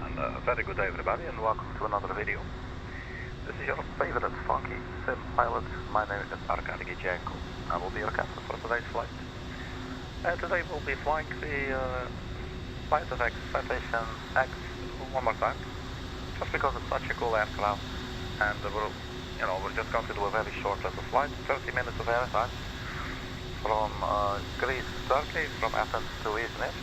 And very good day everybody, and welcome to another video. This is your favorite funky sim pilot. My name is Arkady Gidzenko. I will be your captain for today's flight. And today we'll be flying the flight of Citation X one more time, just because it's such a cool aircraft. And we're just going to do a very short little flight, 30 minutes of airtime from Greece, Turkey, from Athens to Izmir.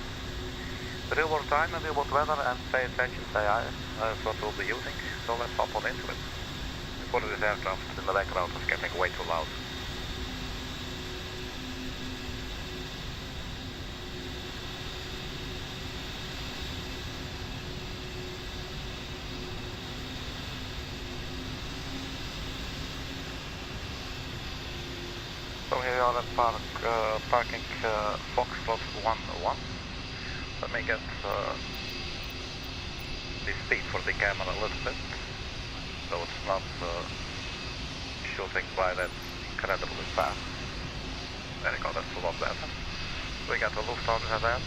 Real world time, real world weather, and pay attention to AI is what we'll be using, so let's hop on into it. Before this aircraft in the background is getting way too loud. So here we are at parking Foxtrot 101. Let me get the speed for the camera a little bit, so it's not shooting by that incredibly fast. There you go, that's a lot better. We got the Lufthansa there.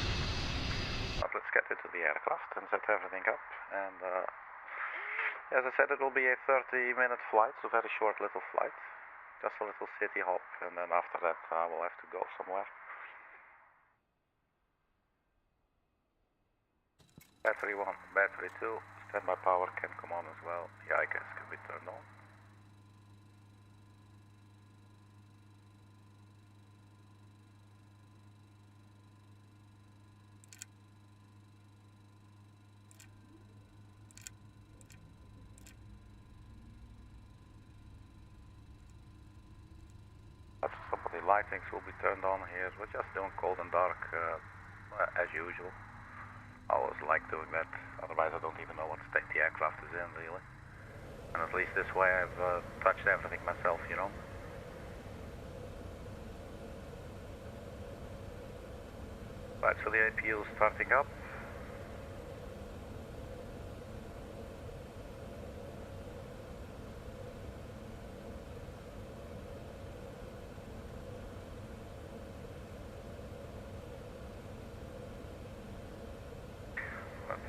But let's get into the aircraft and set everything up. And as I said, it will be a 30-minute flight, so very short little flight. Just a little city hop, and then after that I will have to go somewhere. Battery 1, battery 2, standby power can come on as well. The eye gas can be turned on. Some of the lightings will be turned on here. We're just doing cold and dark as usual. I always like doing that, otherwise I don't even know what state the aircraft is in, really. And at least this way I've touched everything myself, you know. Right, so the APU is starting up.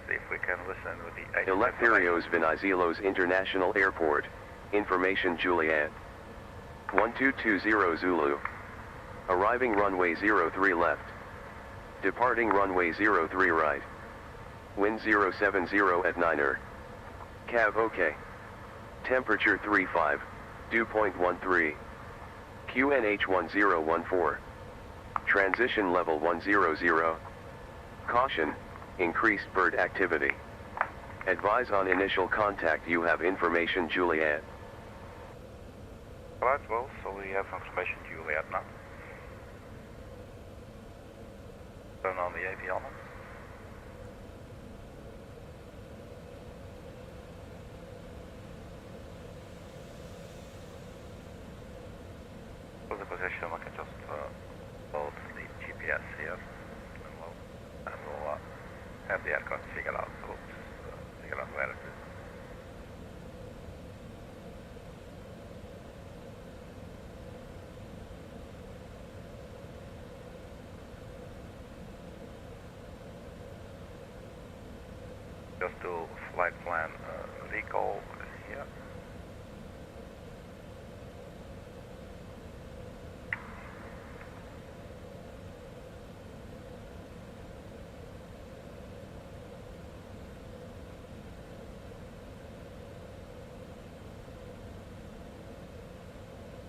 See if we can listen with the Eleftherios Venizelos International Airport. Information Juliet. 1220 Zulu. Arriving runway 03 left. Departing runway 03 right. Wind 070 at 9er. Cav OK. Temperature 35. Dew point 13. QNH 1014. Transition level 100. Caution. Increased bird activity. Advise on initial contact. You have information Juliet. Right, well, so we have information Juliet now. Turn on the avionics. For the position, we can just load the GPS here. And we'll have the aircraft figure out where it is. Just do flight plan recall here.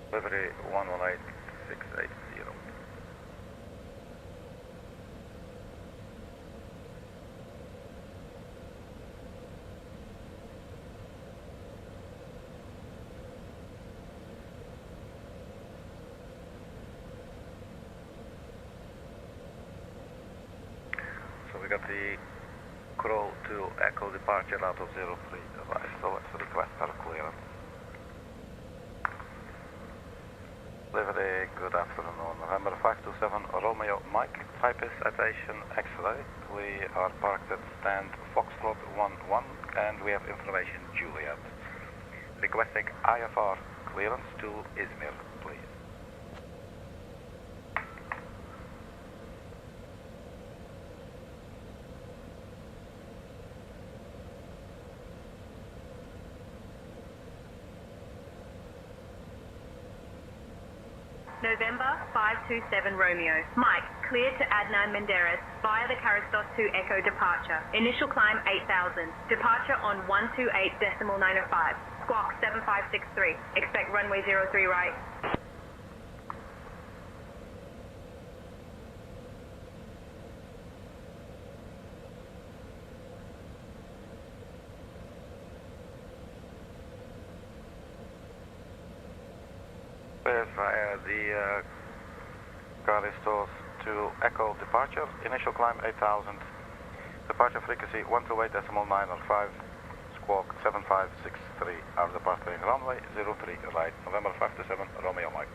Delivery 118680. So we got the Crow to Echo departure out of 03. Right, so let's request our clearance. Delivery, good afternoon. November 527 Romeo Mike, type is Citation X-ray. We are parked at stand Foxtrot 11 and we have information Juliet. Requesting IFR clearance to Izmir, please. November 527 Romeo. Mike, cleared to Adnan Menderes via the Karistos 2 Echo departure. Initial climb 8,000. Departure on 128.905. Squawk 7563. Expect runway 03 right. Via the Karistos to Echo departure, initial climb 8,000, departure frequency 128.905, squawk 7563, our departing runway 03 right, November 527 Romeo Mike.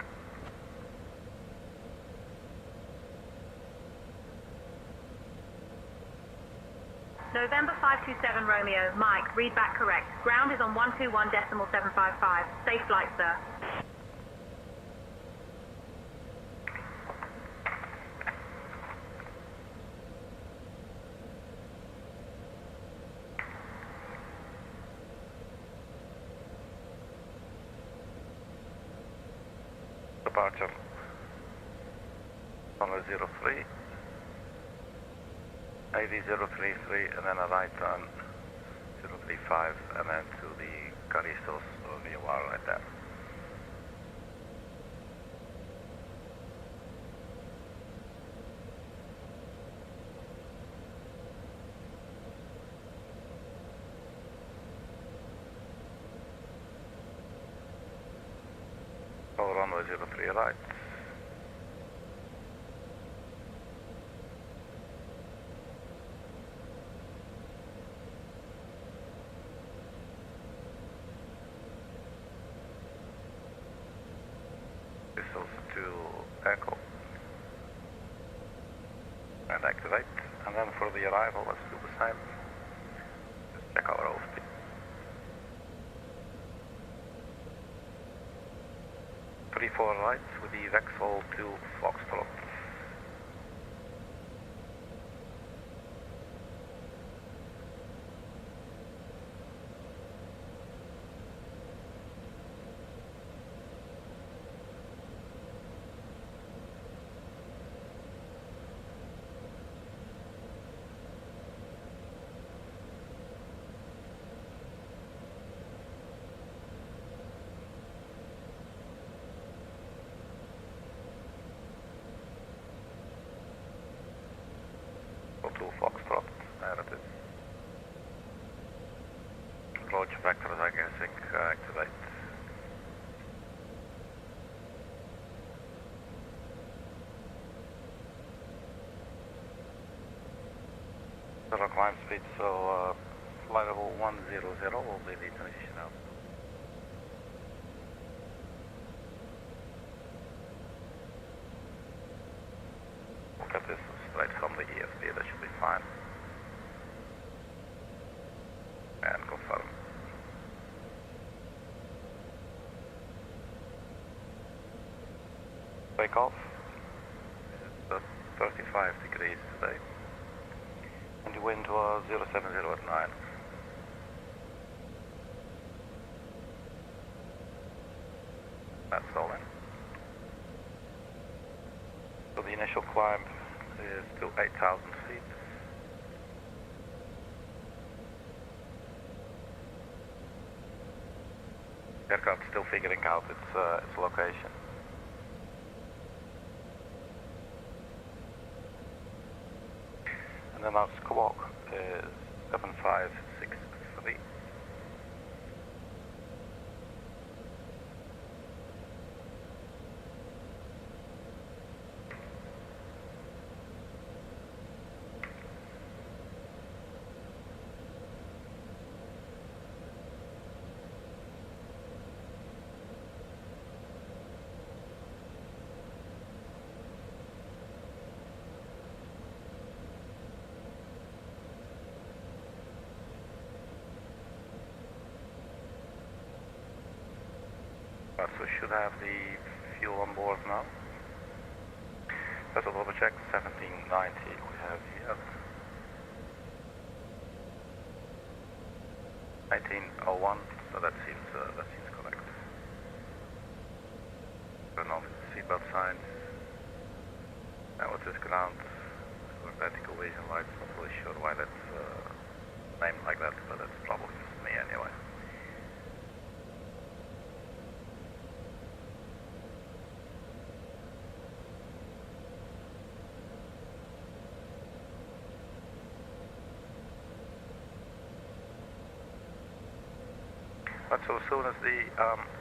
November 527 Romeo, Mike, read back correct. Ground is on 121.755. Safe flight, sir. Departure runway 03, AV 033, and then a right turn 035, and then to the Karistos VOR right there. So runway 03 right. Pistols to Echo. And activate. And then for the arrival, let's do the same. Just check our OSP. Four right with the VEXOL to Foxtrot. To Foxtrot, there it is. Approach vectors, I guess, activate. Zero climb speed, so flight level 100 will be the transition out. Look at this straight from the ESP, that should be fine. And confirm. Take off. It's 35 degrees today. And the wind was 070 at 9. That's all in. So the initial climb is to 8,000 feet. Aircraft still figuring out its location. And then our squawk is 7563. So should have the fuel on board now. Let's double check 1790 we have here. 1901, so that seems correct. I don't know if the seatbelt signs. Now it is ground for vertical vision lights. Not really sure why that's named like that, but that's probably just me anyway. But so as soon as the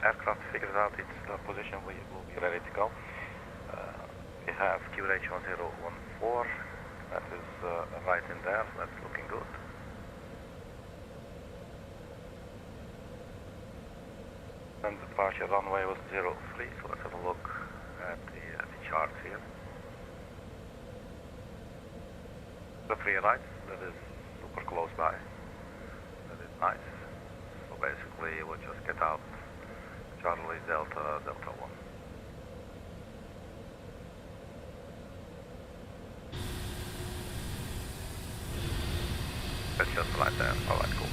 aircraft figures out its position, we will be ready to go. We have QH 1014, that is right in there, so that's looking good. And departure runway was 03, so let's have a look at the charts here. The free right, that is super close by, that is nice. So basically we'll just get out Charlie Delta 1. That's just right there, alright, cool.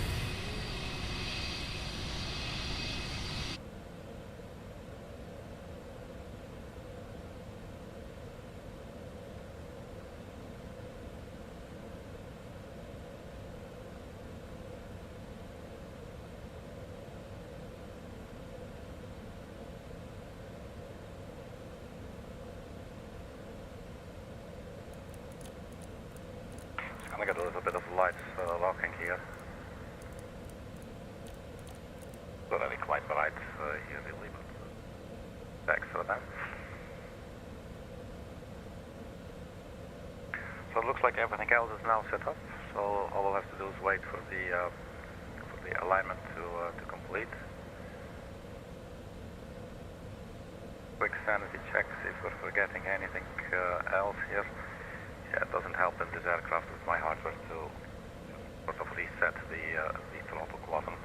I got a little bit of lights locking here. Not really quite bright here really, but thanks for that. So it looks like everything else is now set up. So all we'll have to do is wait for the alignment to complete. Quick sanity check, see if we're forgetting anything else here. Yeah, it doesn't help in this aircraft with my hardware to sort of reset the throttle quadrant.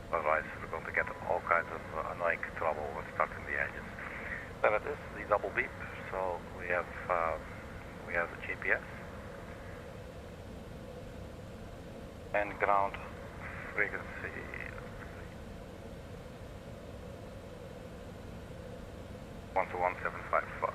Otherwise, we're going to get all kinds of annoying trouble with starting the engines. There it is, the double beep. So we have the GPS and ground frequency. 121.755.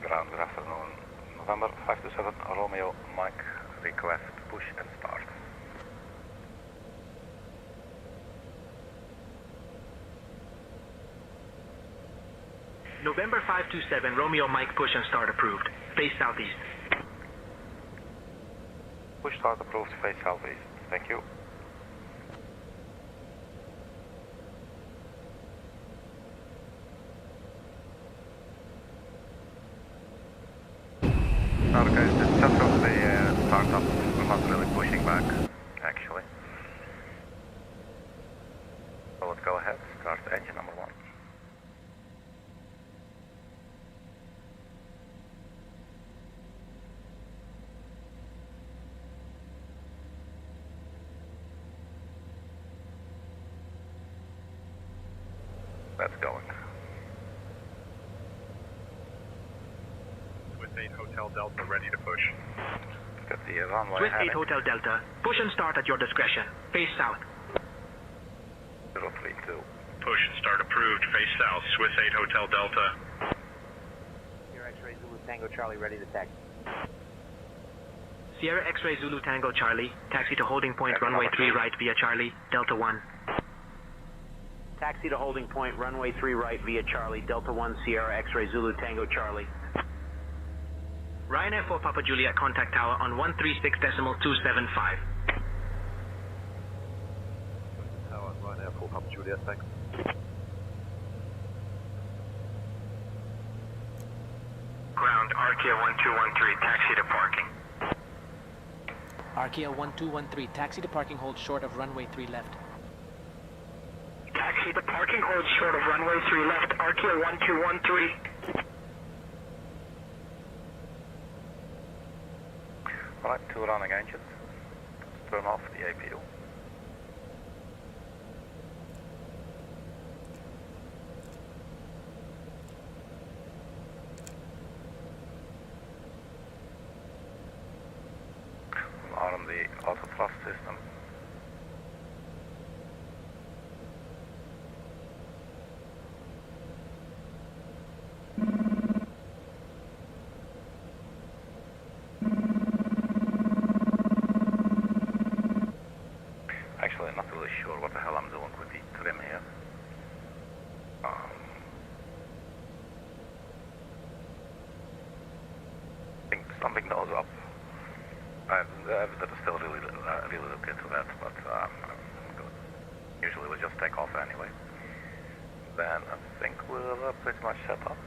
Ground, good afternoon. November 527 Romeo Mike, request push and start. November 527 Romeo Mike, push and start approved. Face southeast. Push start approved, face southeast. Thank you. Okay, it's just from the start up. We're not really pushing back, actually. So let's go ahead, start engine number 1. That's going. Swiss 8 Hotel Delta ready to push. Got the runway Swiss 8 heading. Hotel Delta, push and start at your discretion. Face south. 032. Push and start approved. Face south. Swiss 8 Hotel Delta. Sierra X-ray Zulu Tango Charlie ready to taxi. Sierra X-ray Zulu Tango Charlie, taxi to holding point, That's runway number 3 two. right via Charlie, Delta 1. Taxi to holding point, runway 3 right via Charlie, Delta 1 Sierra X-ray Zulu Tango Charlie. Ryanair 4 Papa Juliet contact tower on 136.275. Tower, Ryanair 4 Papa Juliet, thanks. Ground, Arkia 1213, taxi to parking. Arkia 1213, taxi to parking, hold short of runway 3 left. Taxi to parking, hold short of runway 3 left, Arkia 1213. Alright, 2 running engines. Let's turn off the APU. thrust system. Actually, not really sure what the hell I'm doing with the trim here. I think something goes up. That is still really look into that, but usually we just take off anyway. Then I think we're pretty much set up.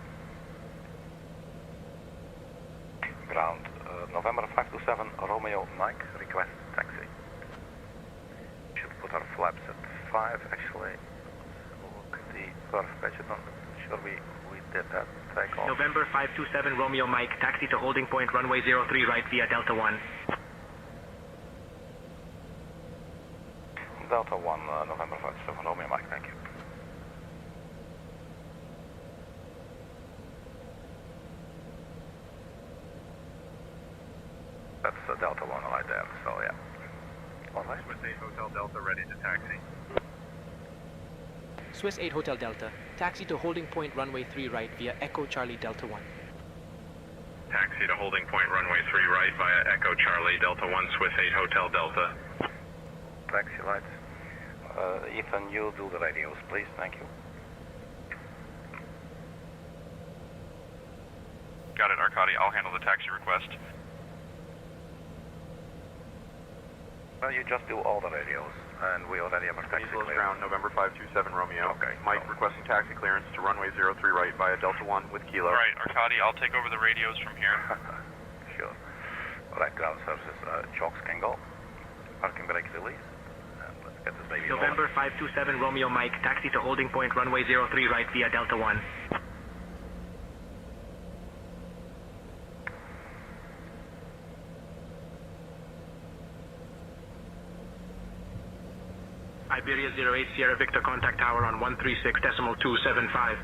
Ground, November 527, Romeo Mike, request taxi. Should put our flaps at 5 actually. Look at the perf patch, I'm not sure we did that. Take off. November 527 Romeo Mike, taxi to holding point runway 03 right via Delta 1. Delta 1, November 527 Romeo Mike, thank you. That's Delta 1 right there, so yeah. Alright. Swiss 8 Hotel Delta ready to taxi. Swiss 8 Hotel Delta. Taxi to holding point runway 3 right via Echo Charlie Delta 1. Taxi to holding point runway 3 right via Echo Charlie Delta 1 Swiss 8 Hotel Delta. Taxi lights. Ethan, you do the radios, please, thank you. Got it, Arkady. I'll handle the taxi request. Well, you just do all the radios, and we already have our taxi Diesel is clearance. ground, November 527 Romeo. Okay. Mike requesting taxi clearance to runway 03 right via Delta 1 with Kilo. All right, Arkady, I'll take over the radios from here. Sure. Alright, ground services, chokes can go. Parking brake release. And let's get this baby November 527 Romeo Mike, taxi to holding point runway 03 right via Delta 1. Iberia 08 Sierra Victor contact tower on 136.275.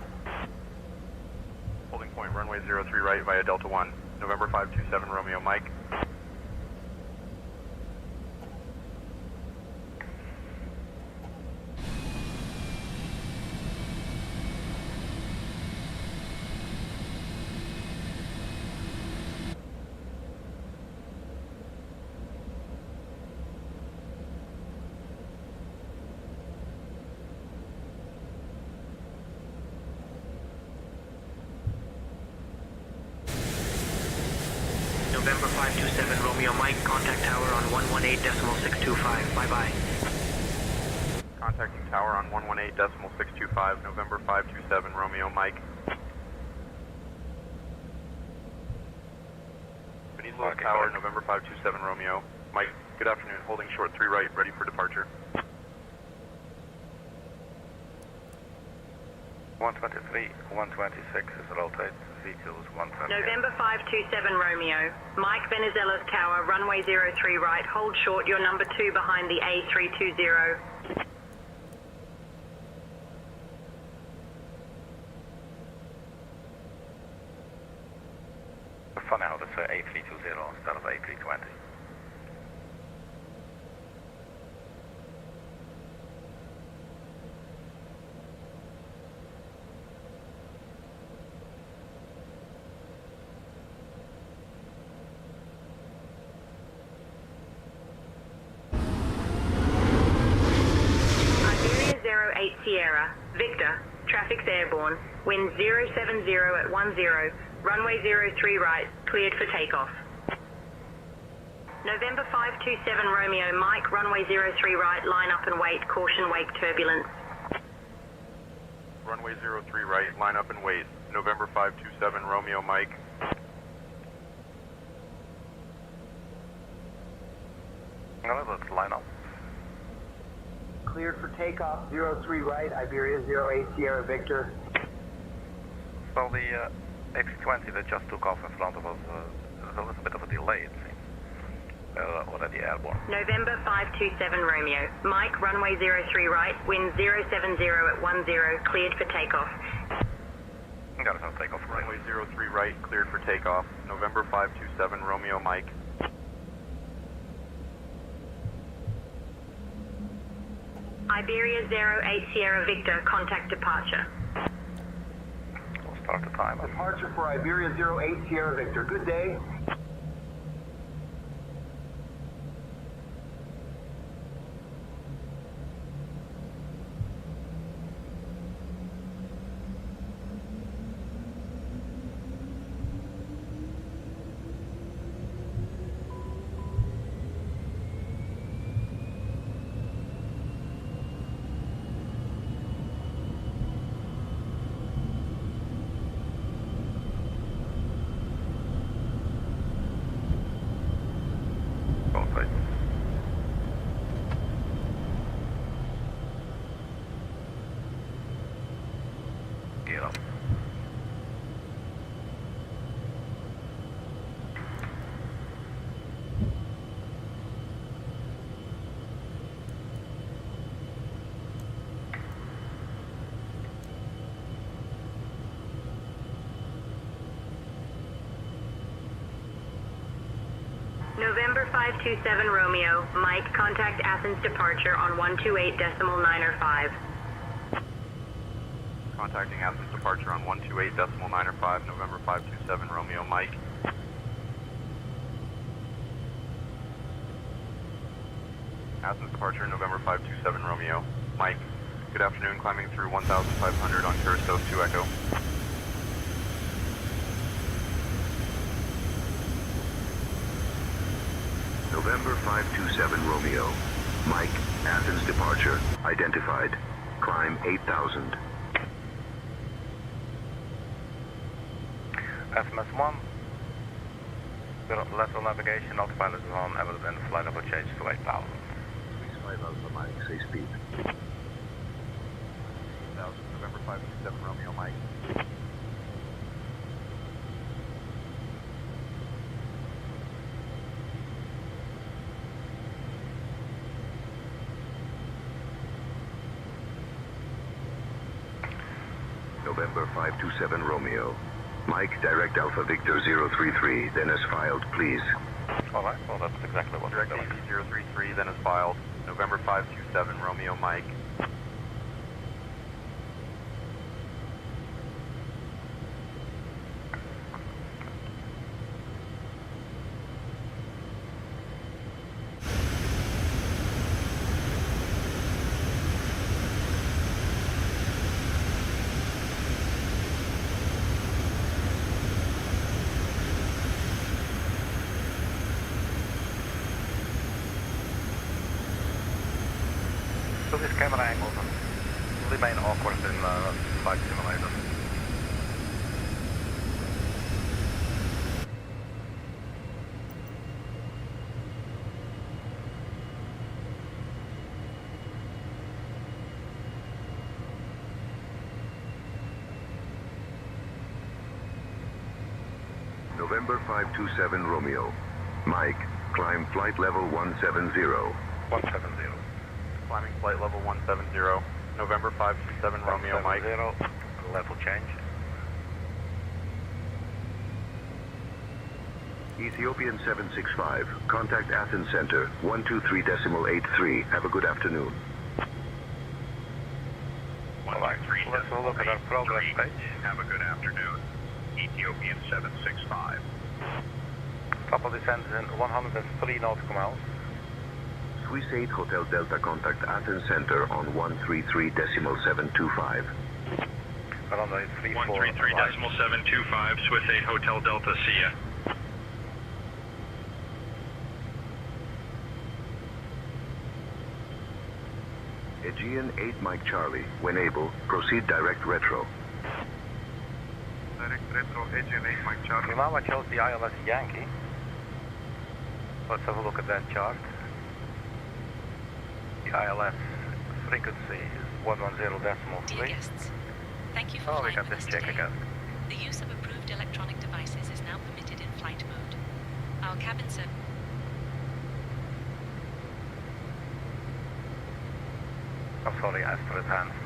Holding point runway 03 right via Delta 1. November 527 Romeo Mike. November 527 Romeo Mike, contact tower on 118.625. Bye-bye. Contacting tower on 118.625, November 527 Romeo Mike. Peninsula Okay, Tower, Mike. November 527 Romeo. Mike, good afternoon. Holding short 3 right, ready for departure. 123, 126 is rotate, V2's 128. November 527 Romeo. Mike Venizelos Tower, runway 03 right. Hold short, your number 2 behind the A320. Funny how that's A320 instead of A320. Iberia 08 Sierra. Victor. Traffic's airborne. Wind 070 at 10. Runway 03 right. Cleared for takeoff. November 527 Romeo Mike. Runway 03 right. Line up and wait. Caution wake turbulence. Runway 03 right, line up and wait. November 527 Romeo Mike. No, let's line up. Cleared for takeoff, 03 right, Iberia 08 Sierra Victor. So the X-20 that just took off in front of us, there's a little bit of a delay, it seems. Already airborne. November 527 Romeo. Mike, runway 03 right, wind 070 at 10, cleared for takeoff. Got it on takeoff. Runway 03 right, cleared for takeoff. November 527 Romeo Mike. Iberia 08 Sierra Victor, contact departure. We'll start the timer. Departure for Iberia 08 Sierra Victor. Good day. November 527 Romeo, Mike, contact Athens departure on 128.905. Contacting Athens departure on 128.905, November 527 Romeo, Mike. Athens departure, November 527 Romeo, Mike. Good afternoon, climbing through 1,500 on Caristos 2 Echo. November 527 Romeo, Mike, Athens departure, identified. Climb 8,000. SMS 1. Lateral navigation, autopilot is on, and flight level change to 8,000. 5 Alpha Mike, say speed. 8,000, November 527 Romeo, Mike. November 527 Romeo. Mike, direct Alpha Victor 033, then as filed, please. Alright, well that's exactly what we're Direct doing. AV 033, then as filed. November 527 Romeo, Mike. So these camera angles remain awkward in flight simulator. November 527 Romeo. Mike, climb flight level 170. 170. Climbing flight level 170. November 527 Romeo, Mike. 170, level change. Ethiopian 765, contact Athens Center, 123.83. Have a good afternoon. Alright, let's look at our progress page. Have a good afternoon. Ethiopian 765. Couple descends in 103 nautical miles. Swiss 8 Hotel Delta, contact Athens Center on 133.725. Runway 34. 133.725, Swiss 8 Hotel Delta, see ya. Aegean 8 Mike Charlie, when able, proceed direct retro. Direct retro, Aegean 8 Mike Charlie. Okay, now I chose the ILS Yankee. Let's have a look at that chart. The ILS frequency is 110.3. Dear guests, thank you for Oh, we flying got with this us check today. again. The use of approved electronic devices is now permitted in flight mode. Our cabin service. Oh, sorry, Astrid Hansen.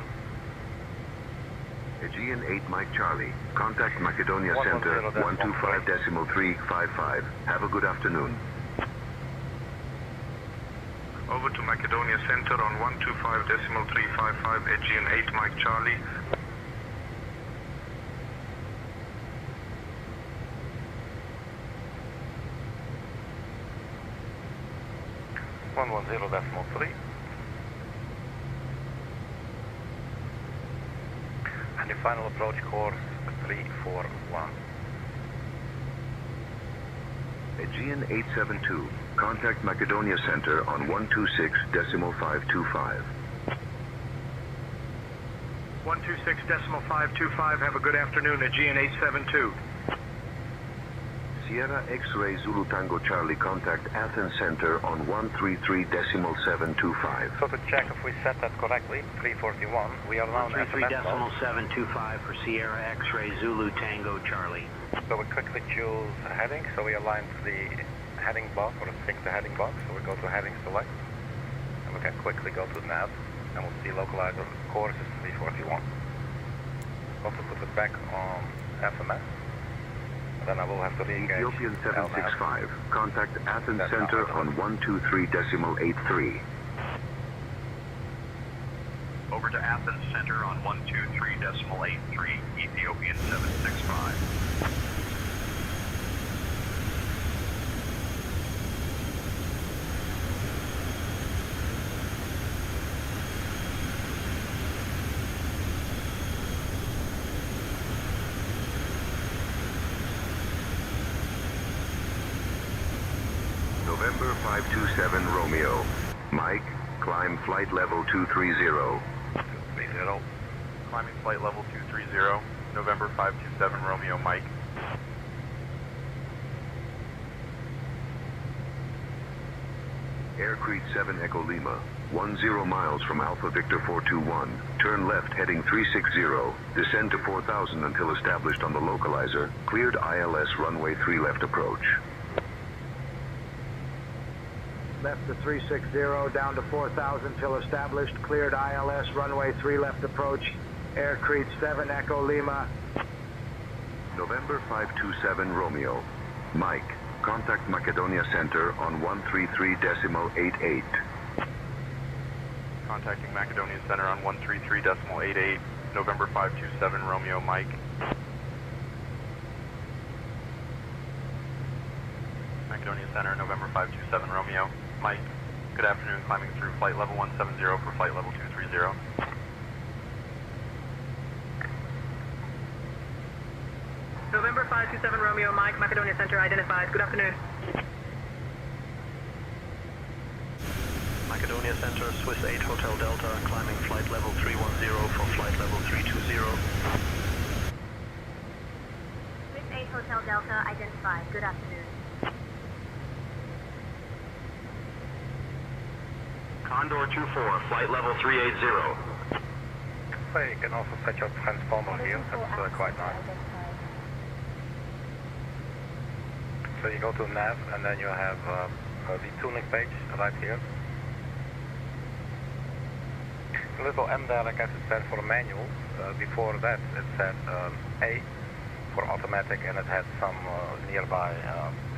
Aegean 8 Mike Charlie, contact Macedonia Center, 125.355. Have a good afternoon. over to Macedonia Center on 125.355, Aegean 8 Mike Charlie. .3. And the final approach course 341. Aegean 872. Contact Macedonia Center on 126.525. 126.525. Have a good afternoon, Aegean 872. Sierra X-Ray Zulu Tango Charlie, contact Athens Center on 133.725. So to check if we set that correctly, 341, we are now in SMS mode. 133.725 for Sierra X-Ray Zulu Tango Charlie. So we quickly choose a heading, so we align to the heading box, or sync the heading box, so we go to heading select, and we can quickly go to nav, and we'll see localizer course is 341. Also put it back on FMS. Then I will have to re-engage Ethiopian 765. Contact Athens Center on 123.83. Over to Athens Center on 123.83, Ethiopian 765. November 527 Romeo. Mike, climb flight level 230. 230. Climbing flight level 230, November 527 Romeo Mike. Aircrete 7 Echo Lima, 10 miles from Alpha Victor 421. Turn left heading 360. Descend to 4000 until established on the localizer. Cleared ILS runway 3 left approach. Left to 360, down to 4,000 till established. Cleared ILS, runway 3 left approach. Aircrete 7 Echo Lima. November 527 Romeo. Mike, contact Macedonia Center on 133.88. Contacting Macedonia Center on 133.88, November 527 Romeo Mike. Macedonia Center, November 527 Romeo. Mike, good afternoon, climbing through flight level 170 for flight level 230. November 527 Romeo, Mike, Macedonia Center identified. Good afternoon. Macedonia Center, Swiss 8 Hotel Delta, climbing flight level 310 for flight level 320. Swiss 8 Hotel Delta identified. Good afternoon. Condor 24, flight level 380. So you can also set your transponder here, that's quite nice. So you go to nav and then you have the tuning page right here. The little M there, I guess it stands for manual. Before that it said A for automatic, and it had some nearby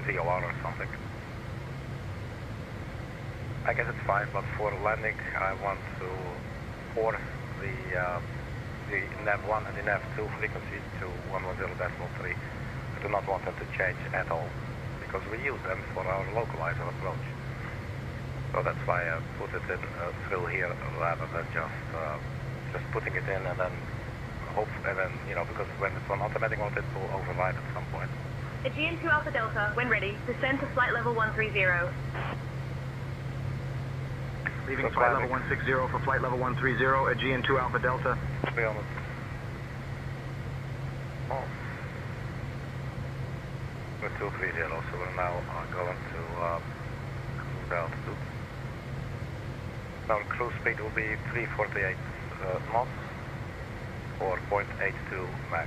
VOR or something. I guess it's fine, but for landing I want to force the nav1 and the nav2 frequencies to 110.3. I do not want them to change at all, because we use them for our localizer approach. So that's why I put it in through here rather than just putting it in and then hope, and then, you know, because when it's on automatic mode it will override at some point. Aegean 2 Alpha Delta, when ready, descend to flight level 130. Leaving flight level 160 for flight level 130, Aegean 2 Alpha Delta. 300. Oh. We're 230, so we're now going to cruise altitude. Our cruise speed will be 348 knots or 0.82 Mach.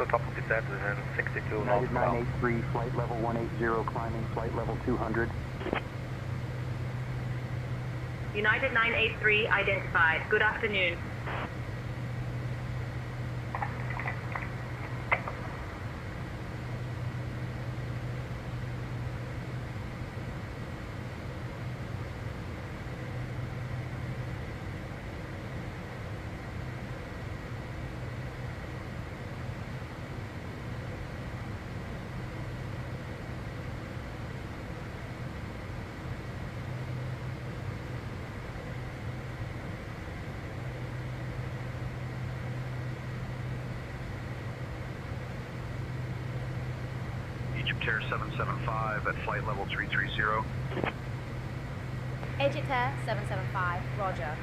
the top of descent is in 62 knots. United 983, flight level 180, climbing flight level 200. United 983 identified. Good afternoon. Air 775 at flight level 330. Egypt Air 775, roger.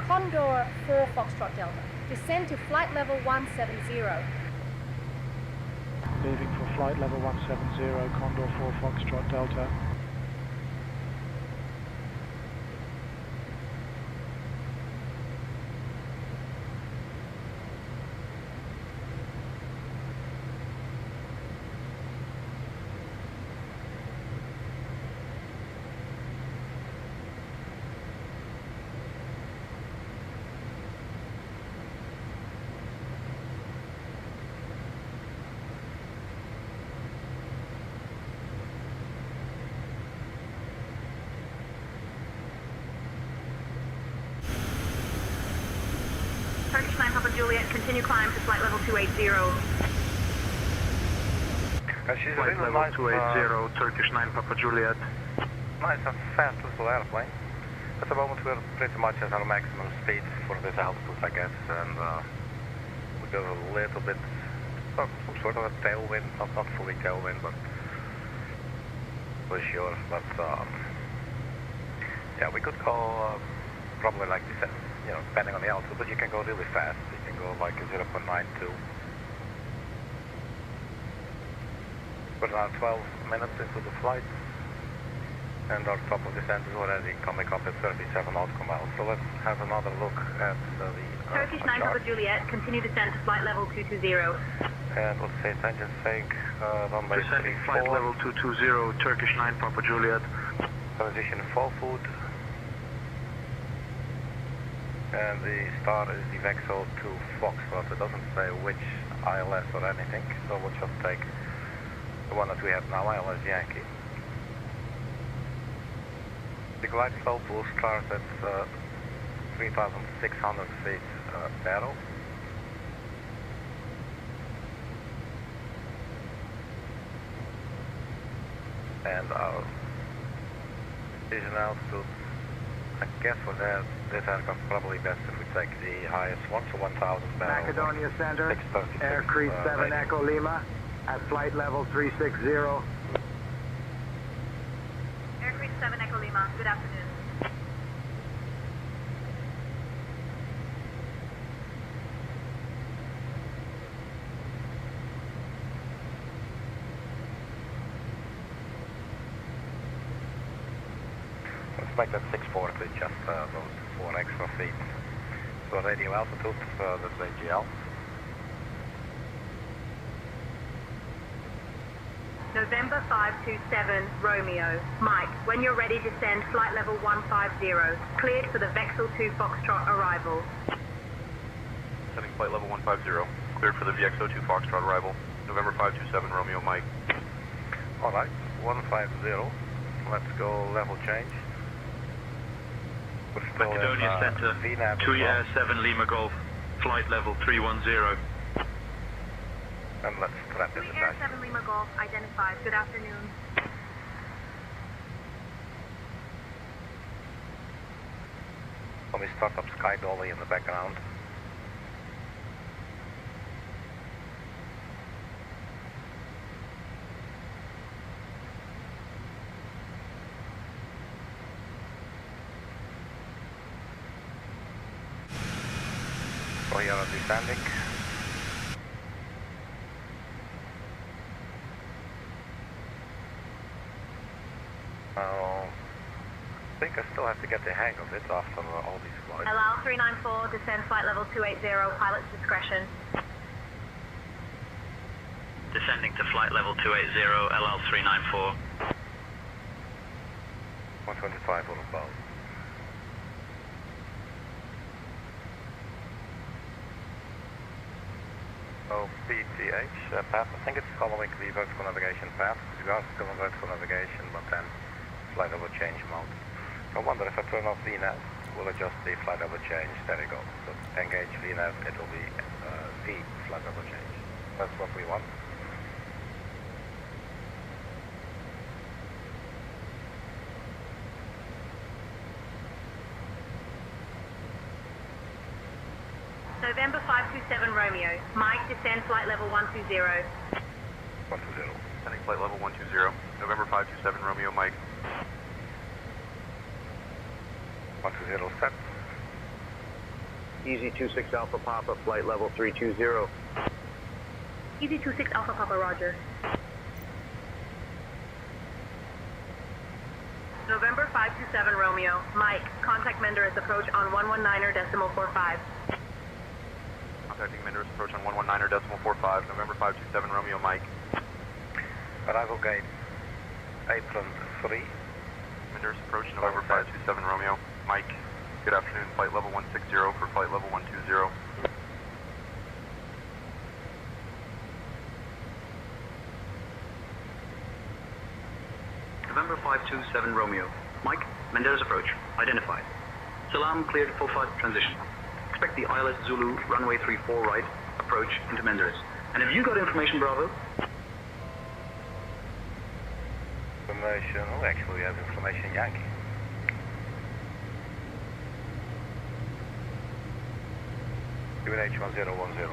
Condor 4 Foxtrot Delta. Descend to flight level 170. Leaving for flight level 170, Condor 4 Foxtrot Delta. Turkish 9 Papa Juliet, continue climb to flight level 280. She's Flight really level nice, 280, Turkish 9 Papa Juliet. nice and fast little airplane. At the moment we're pretty much at our maximum speed for this altitude, I guess, and we got a little bit, some sort of a tailwind, not fully tailwind, but for sure. But yeah, we could go probably like this, you know, depending on the altitude, but you can go really fast. You can go like 0.92. We're now 12 minutes into the flight, and our top of descent is already coming up at 37 nautical miles. So let's have another look at the Turkish 9 Papa Juliet, continue descent to flight level 220. And let's say it's engine sync, runway Descending flight level 220, Turkish 9 Papa Juliet. Transition full food. And the star is the VEXOL to Foxtrot. It doesn't say which ILS or anything, so we'll just take the one that we have now, ILS Yankee. The glide slope will start at 3,600 feet barrel. And our vision altitude, I guess for this aircraft probably best if we take the highest one, so 1,000 barrel. Macedonia Center, Air Creed 7 Echo Lima, at flight level 360. Air Creed 7 Echo Lima, good afternoon. Let's make that 640, just those 4 extra feet. So radio altitude, that's AGL. November 527 Romeo. Mike, when you're ready, descend flight level 150. Cleared for the VEXOL 2 Foxtrot arrival. Descending flight level 150, cleared for the VEXOL 2 Foxtrot arrival. November 527 Romeo, Mike. Alright, 150. Let's go level change. Macedonia Center, 2 Lima Golf, flight level 310. And let's trap in the Air back. 7 Lima Golf identified. Good afternoon. Let me start up Sky Dolly in the background. So here are descending. I think I still have to get the hang of it after all these flights. Allow 394, descend flight level 280, pilot's discretion. Descending to flight level 280, LL 394. 125 or above. Oh, PTH path, I think it's following the vertical navigation path. We are still in vertical navigation, but then flight level change mode. I wonder if I turn off VNAV, we'll adjust the flight level change. There you go. So engage VNAV, it will be V flight level change. That's what we want. November 527 Romeo. Mike, descend flight level 120. 120. Descending flight level 120. November 527 Romeo, Mike. 120 set. Easy 26 Alpha Papa, flight level 320. Easy 26 Alpha Papa, roger. November 527 Romeo. Mike, contact Menderes approach on 119.45. Contacting Menderes approach on 119.45. November 527 Romeo, Mike. Arrival gate apron 3. Menderes approach November 527 Romeo. Mike, good afternoon, flight level 160 for flight level 120. November 527 Romeo. Mike, Menderes approach. Identified. Salam cleared full flight transition. Expect the ILS Zulu runway 34 right approach into Menderes. And have you got information, Bravo? Information, oh actually we have information Yankee. QNH 1010.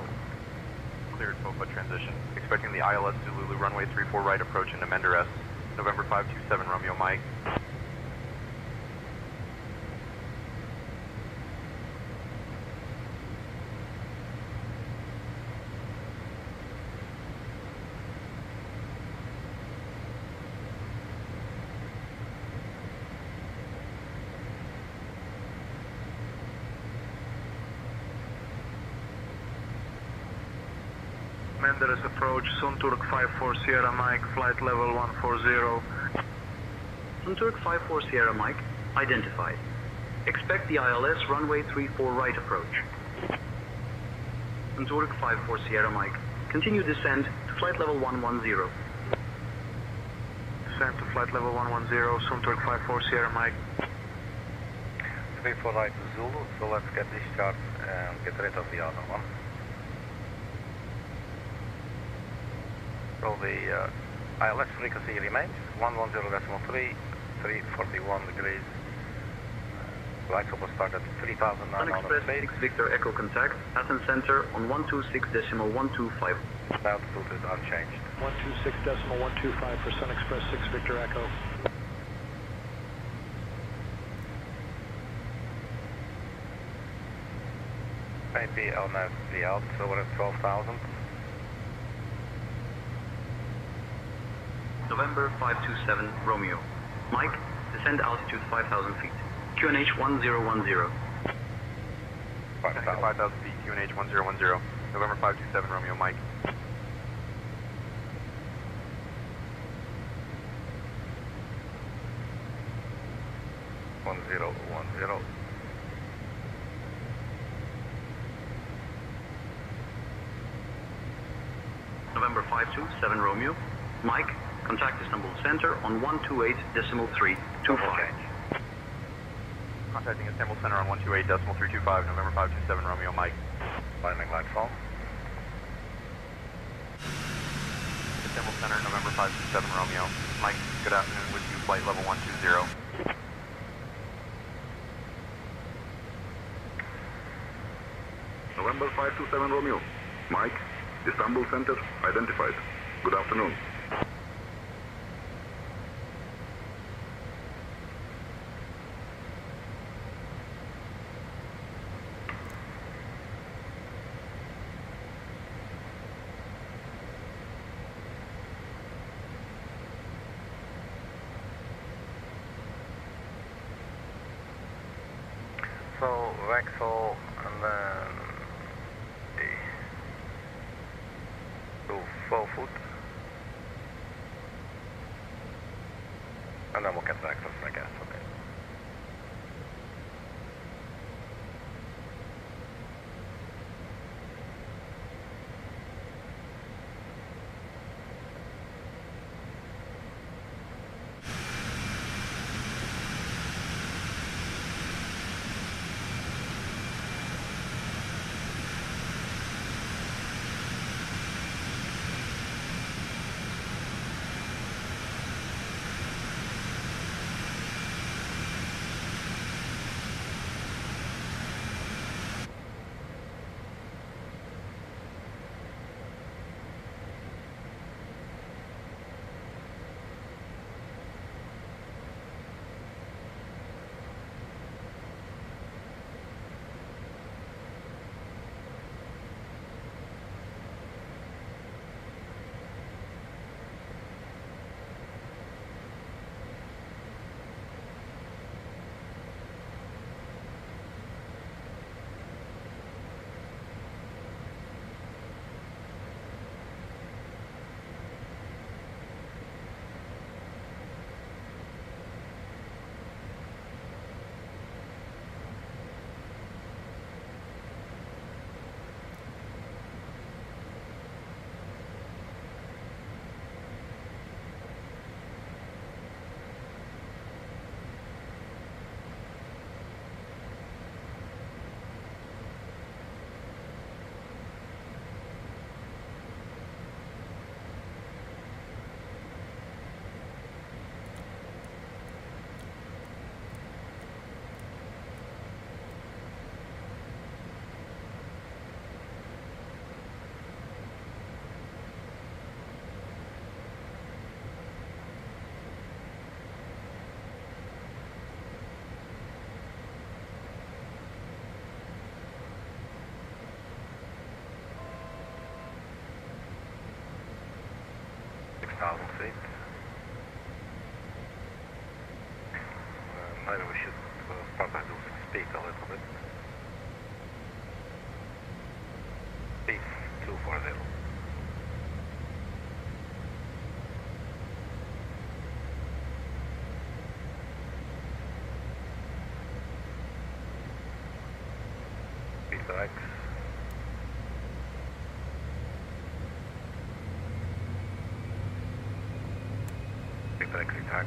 Cleared full flight transition. Expecting the ILS Zulu runway 34 right approach into Menderes. November 527 Romeo, Mike. Menderes approach, Sunturk 54 Sierra Mike, flight level 140. Sunturk 54 Sierra Mike, identified. Expect the ILS runway 34 right approach. Sunturk 54 Sierra Mike, continue descent to flight level 110. Descent to flight level 110, Sunturk 54 Sierra Mike. 34 right Zulu, so let's get discharged and get rid of the other one. So the ILS frequency remains 110.3, 341 degrees. Flight will start at 3,900 feet. 6 Victor Echo contact, Athens Center on 126.125. Altitude is unchanged. 126.125 for Sun Express 6 Victor Echo. APL now the out, so we're at 12,000. November 527 Romeo. Mike, descend altitude 5,000 feet. QNH 1010. 5,000 feet, QNH 1010. November 527 Romeo, Mike. November 527 Romeo. Mike, contact Istanbul Center on 128.325. Contacting Istanbul Center on 128.325, November 527 Romeo, Mike. Landing light phone. Istanbul Center, November 527 Romeo. Mike, good afternoon, with you, flight level 120. November 527 Romeo. Mike, Istanbul Center identified. Good afternoon. So VEXOL and then to 4 foot, and then we'll get back to the gas. Okay. Feet. Maybe we should probably do some speed a little bit. Speed 240. Speed X. Exit tax.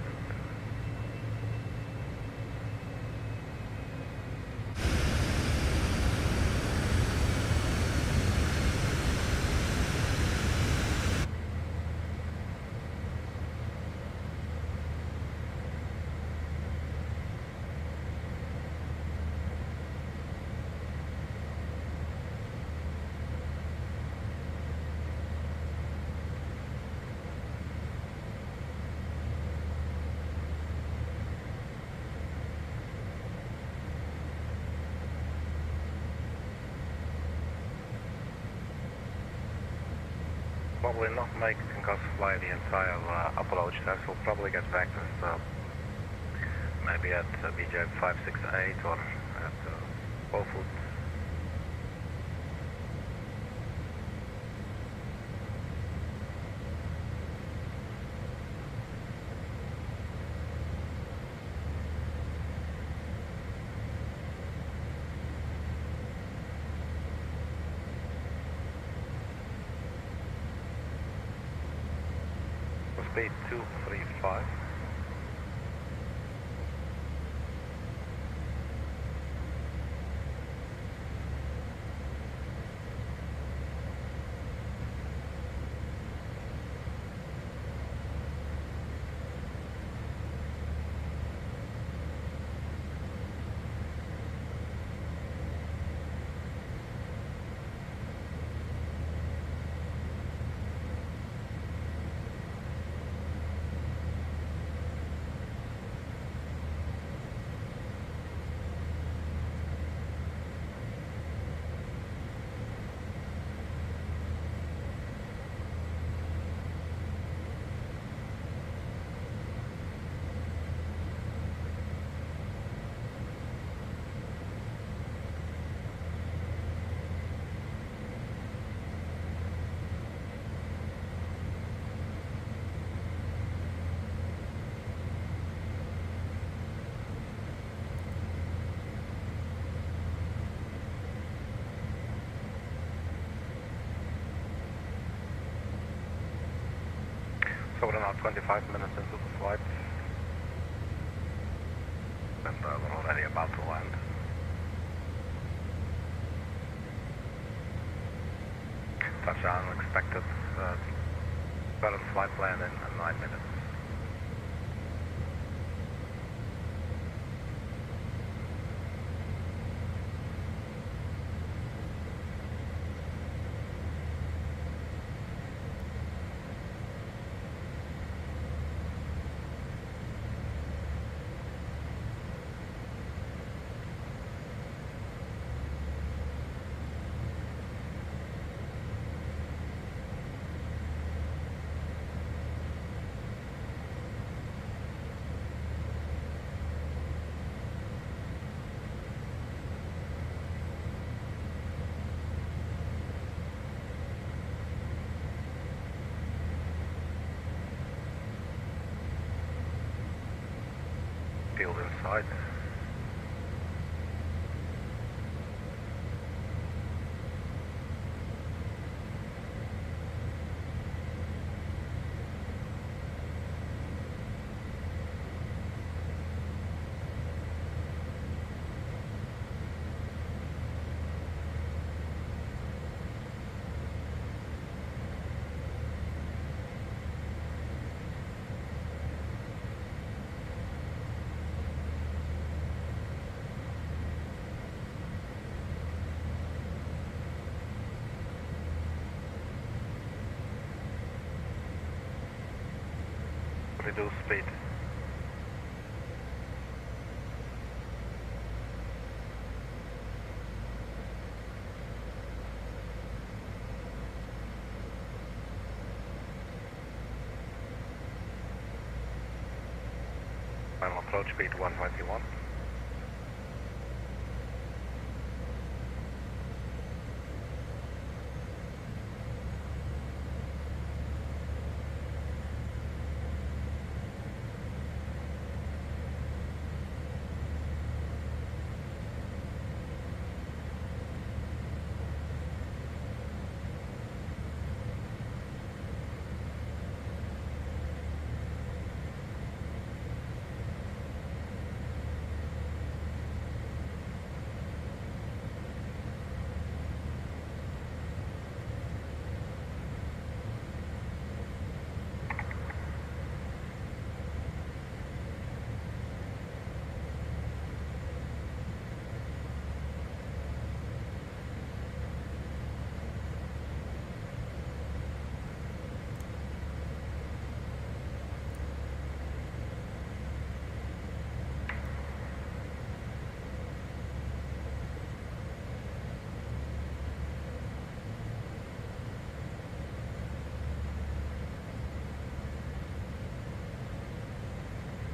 Probably not make us fly the entire approach test. We'll probably get back to this, maybe at BJ 568 or at 4 foot. Speed 235. So we're now 25 minutes into the flight. And we're already about to land. Touchdown expected. Current flight plan in 9 minutes. Field inside. Reduce speed. Final approach speed 121.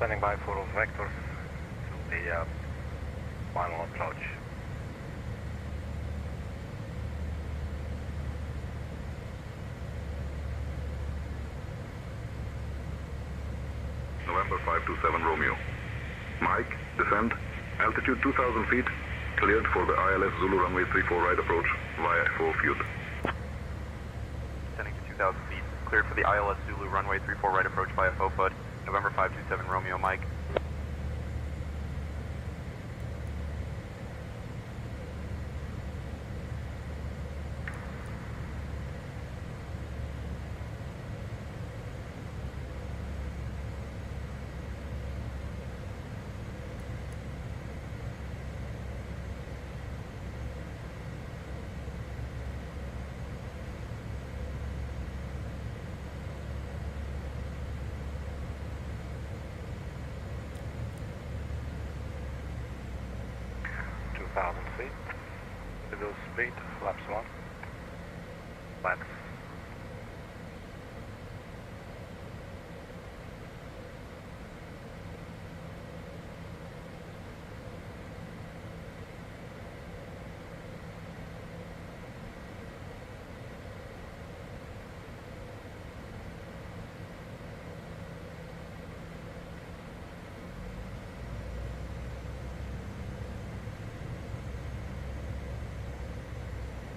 Standing by for all vectors to the final approach. November 527 Romeo. Mike, descend. Altitude 2,000 feet. Cleared for the ILS Zulu runway 34 right approach via FO field. Descending to 2,000 feet. Cleared for the ILS Zulu runway 34 right approach via FOPUD. November 527 Romeo, Mike. Feet. Reduce speed, flaps 1. Flaps.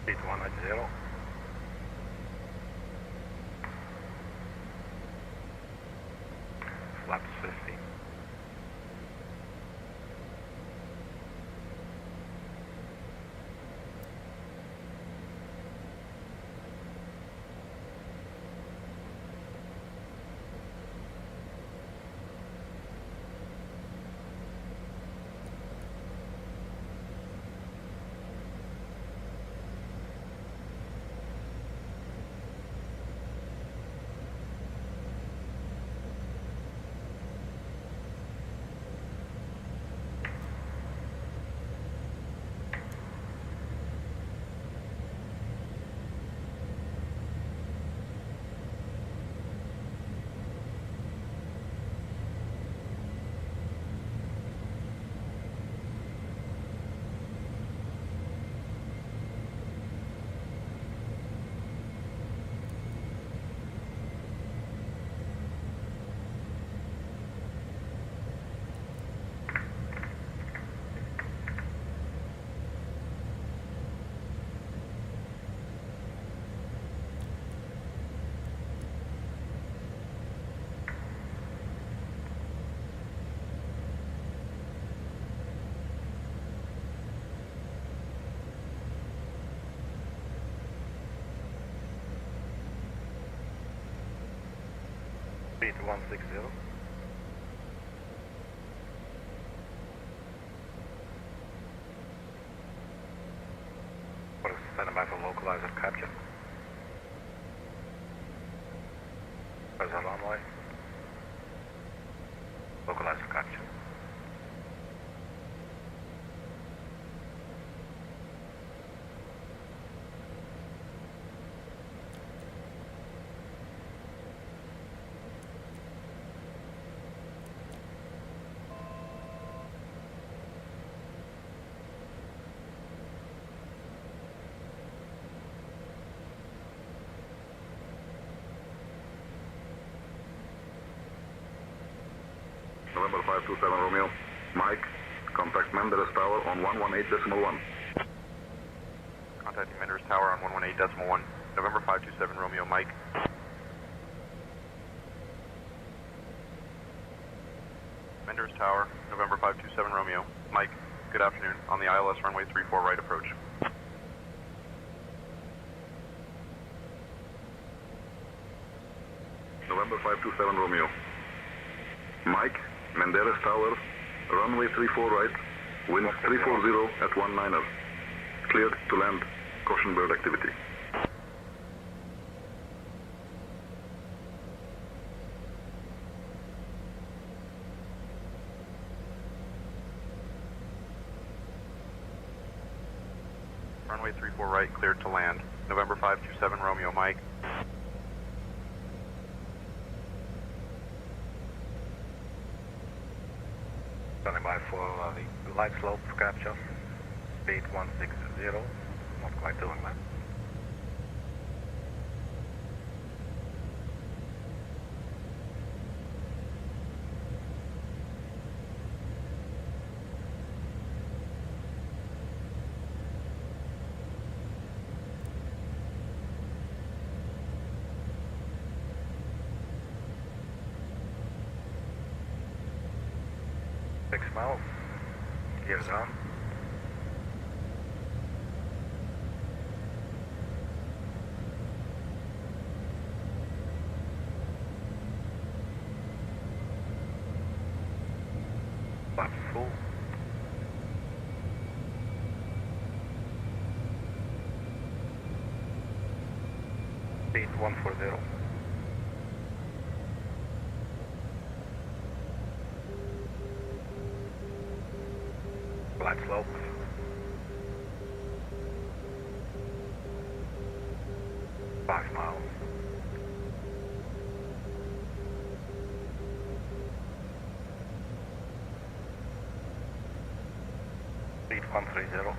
Speed 180. flaps 50. Speed 160. What is standing by for localizer capture? Where's our runway? Localizer capture. November 527 Romeo. Mike, contact Menderes Tower on 118.1. Contacting Menderes Tower on 118.1. November 527 Romeo, Mike. Menderes Tower, November 527 Romeo. Mike, good afternoon. On the ILS runway 34 right approach. November 527 Romeo. Mike, Menderes Tower, runway 34 right, wind 340 at 19er. Cleared to land, caution bird activity. Runway 34 right, cleared to land. November 527 Romeo, Mike. Standing by for the light slope capture. Speed 160. Not quite doing that. Miles, gears on. Flaps full. Speed 140. Flat slope. Five miles. Speed 130.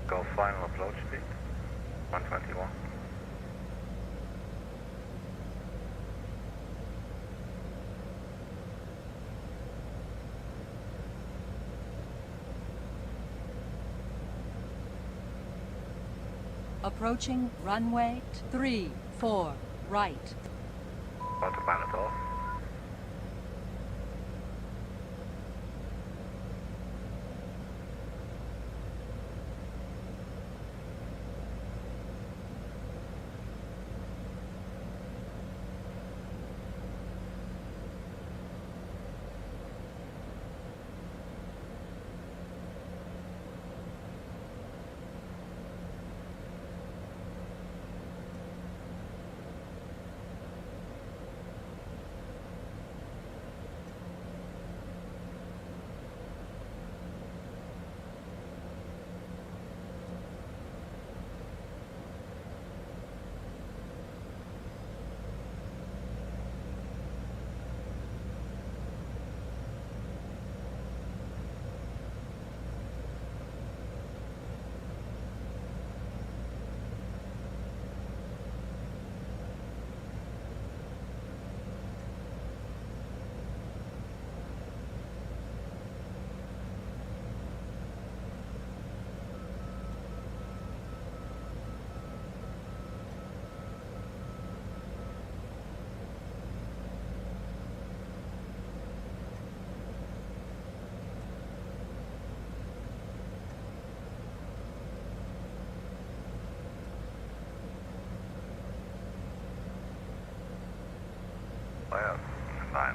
Go final approach speed, 121. Approaching runway 34 right. Autopilot off. Well, fine.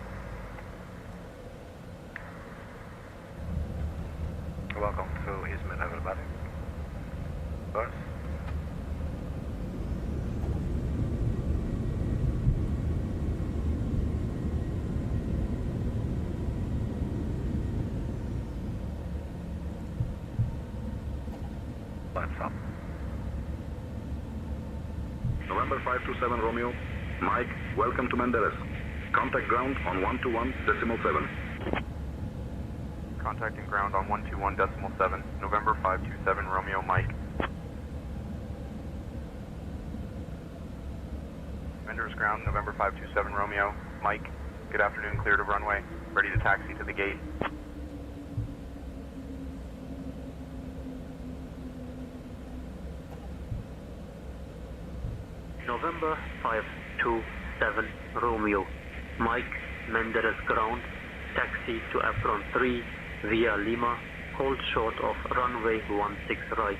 Welcome to Izmir, everybody. First. Let's up. November 527 Romeo. Mike, welcome to Menderes. Contact ground on 121.7. Contacting ground on 121.7. November 527 Romeo Mike. Menderes ground, November 527 Romeo Mike. Good afternoon, cleared of runway. Ready to taxi to the gate. November 527 Romeo Mike, Menderes ground, taxi to apron 3 via Lima, hold short of runway 16 right.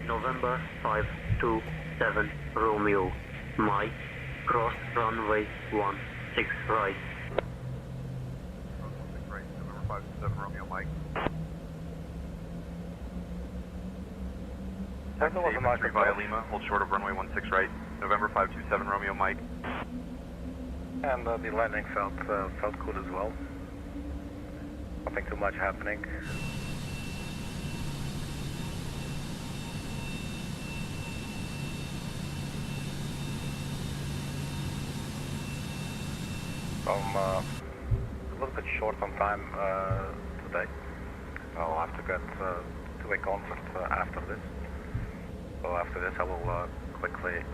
November 527 Romeo Mike, cross runway 16 right. Right, November 527 Romeo Mike. Technical was a mark via Lima, hold short of runway 16 right. November 527 Romeo Mike. And the landing felt good as well. Nothing too much happening. I'm a little bit short on time today. I'll have to get to a concert after this. So after this I will quickly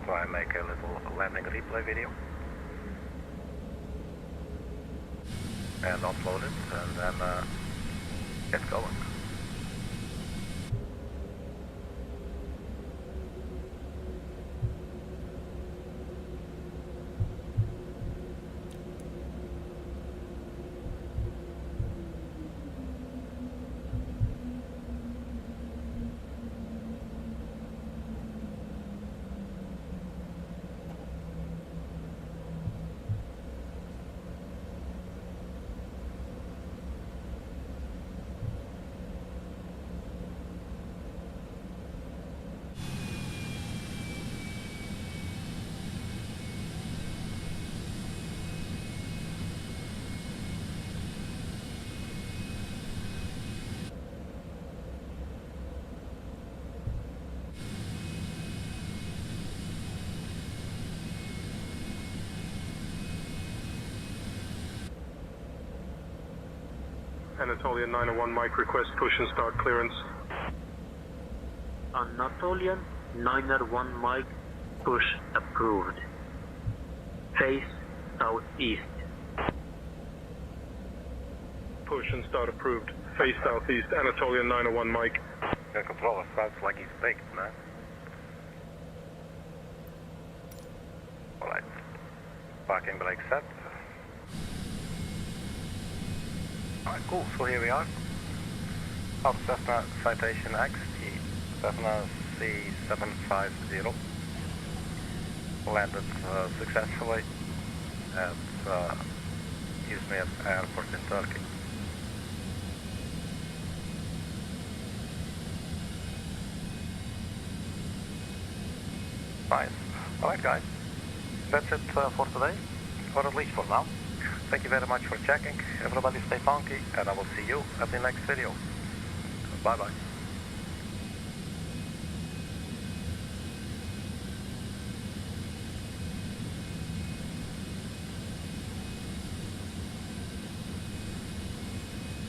try and make a little landing replay video. And upload it and then get going. Anatolian 901, Mike, request push and start clearance. Anatolian 901 Mike, push approved. Face southeast. Push and start approved. Face southeast, Anatolian 901 Mike. The controller sounds like he's baked, man. Alright. Parking brake set. Alright, cool. So here we are. Out Cessna Citation X, Cessna C750. Landed successfully at Izmir Airport in Turkey. Nice. Alright guys, that's it for today, or at least for now. Thank you very much for checking. Everybody stay funky, and I will see you at the next video. Bye bye.